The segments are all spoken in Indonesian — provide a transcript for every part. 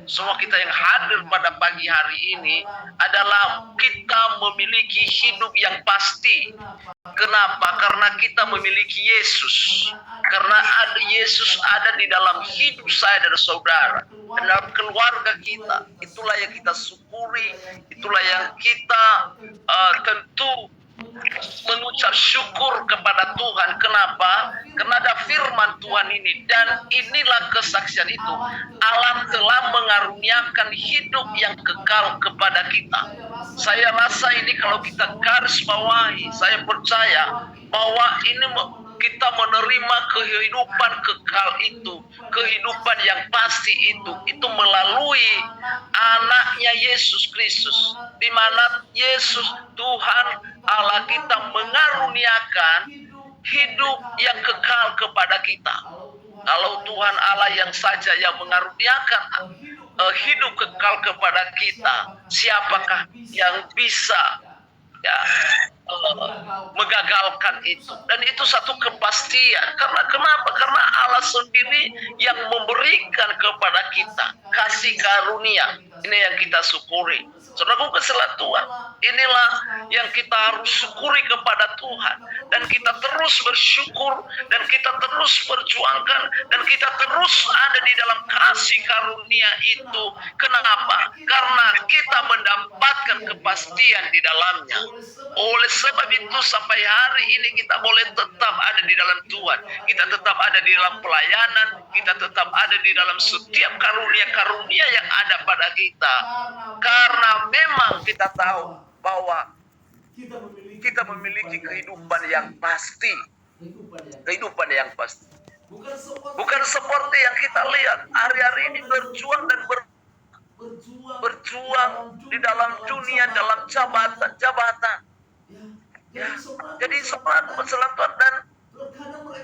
semua kita yang hadir pada pagi hari ini adalah kita memiliki hidup yang pasti. Kenapa? Karena kita memiliki Yesus. Karena ada Yesus ada di dalam hidup saya dan saudara, dan dalam keluarga kita. Itulah yang kita syukuri, itulah yang kita tentu mengucap syukur kepada Tuhan. Kenapa? Karena ada firman Tuhan ini, dan inilah kesaksian itu. Allah telah mengaruniakan hidup yang kekal kepada kita. Saya rasa ini kalau kita garis bawahi, saya percaya bahwa ini kita menerima kehidupan kekal itu, kehidupan yang pasti itu melalui anaknya Yesus Kristus, di mana Yesus Tuhan Allah kita mengaruniakan hidup yang kekal kepada kita. Kalau Tuhan Allah yang saja yang mengaruniakan hidup kekal kepada kita, siapakah yang bisa mengagalkan itu? Dan itu satu kepastian. Karena kenapa? Karena Allah sendiri yang memberikan kepada kita kasih karunia. Ini yang kita syukuri. Saudaraku kesalahan Tuhan, inilah yang kita harus syukuri kepada Tuhan. Dan kita terus bersyukur, dan kita terus perjuangkan, dan kita terus ada di dalam kasih karunia itu. Kenapa? Karena kita mendapatkan kepastian di dalamnya. Oleh sebab itu sampai hari ini kita boleh tetap ada di dalam Tuhan. Kita tetap ada di dalam pelayanan, kita tetap ada di dalam setiap karunia-karunia yang ada pada kita. Karena memang kita tahu bahwa kita memiliki kehidupan yang pasti. Kehidupan yang pasti. Bukan seperti yang kita lihat hari-hari ini berjuang dan berjuang di dalam dunia, dalam jabatan. Ya, jadi semangat berselantuan, dan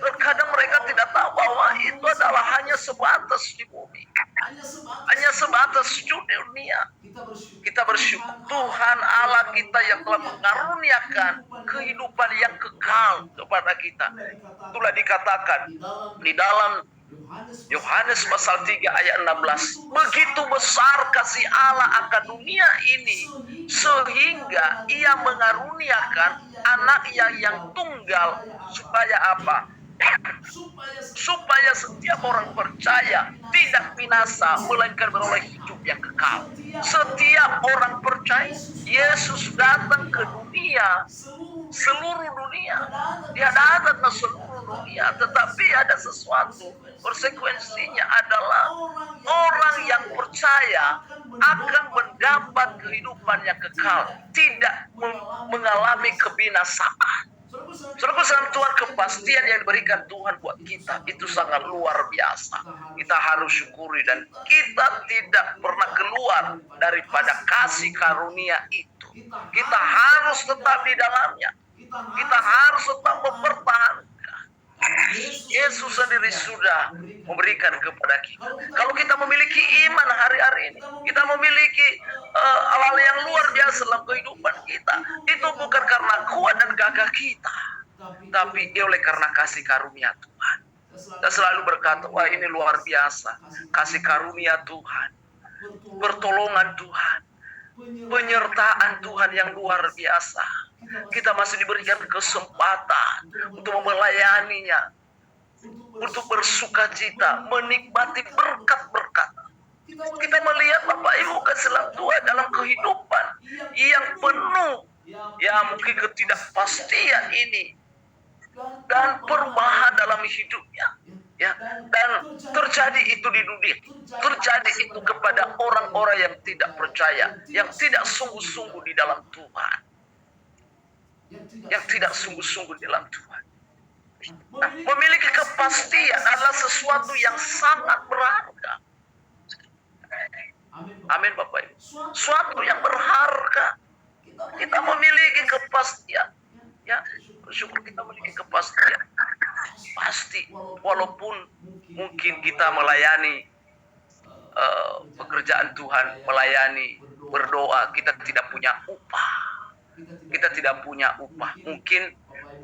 terkadang mereka tidak tahu bahwa itu adalah hanya sebatas di bumi, hanya sebatas di dunia. Kita bersyukur Tuhan Allah kita yang telah mengaruniakan kehidupan yang kekal kepada kita. Itulah dikatakan di dalam Yohanes pasal 3 ayat 16. Begitu besar kasih Allah akan dunia ini, sehingga ia mengaruniakan anaknya yang tunggal, supaya apa? Supaya setiap orang percaya tidak binasa, melainkan beroleh hidup yang kekal. Setiap orang percaya Yesus datang ke dunia, seluruh dunia. Dia datang ke seluruh dunia, tetapi ada sesuatu. Konsekuensinya adalah orang yang percaya akan mendapat kehidupan yang kekal, tidak mengalami kebinasaan. Saudara Tuhan, kepastian yang diberikan Tuhan buat kita itu sangat luar biasa. Kita harus syukuri, dan kita tidak pernah keluar daripada kasih karunia itu. Kita harus tetap di dalamnya. Kita harus tetap mempertahankan. Yesus sendiri sudah memberikan kepada kita. Kalau kita memiliki iman hari-hari ini, kita memiliki hal-hal yang luar biasa dalam kehidupan kita, itu bukan karena kuat dan gagah kita, tapi oleh karena kasih karunia Tuhan. Kita selalu berkata, wah ini luar biasa, kasih karunia Tuhan, pertolongan Tuhan, penyertaan Tuhan yang luar biasa. Kita masih diberikan kesempatan untuk melayaninya, untuk bersuka cita, menikmati berkat-berkat. Kita melihat Bapak Ibu kesalahan Tuhan dalam kehidupan yang penuh, ya mungkin ketidakpastian ini, dan perubahan dalam hidupnya. Ya, dan terjadi itu di dunia, terjadi itu kepada orang-orang yang tidak percaya, yang tidak sungguh-sungguh di dalam Tuhan, yang tidak sungguh-sungguh di dalam Tuhan. Nah, memiliki kepastian adalah sesuatu yang sangat berharga. Amin Bapak Ibu. Suatu yang berharga. Kita memiliki kepastian. Ya, bersyukur kita memiliki kepastian. Pasti, walaupun mungkin kita melayani pekerjaan Tuhan, melayani, berdoa, kita tidak punya upah. Kita tidak punya upah. Mungkin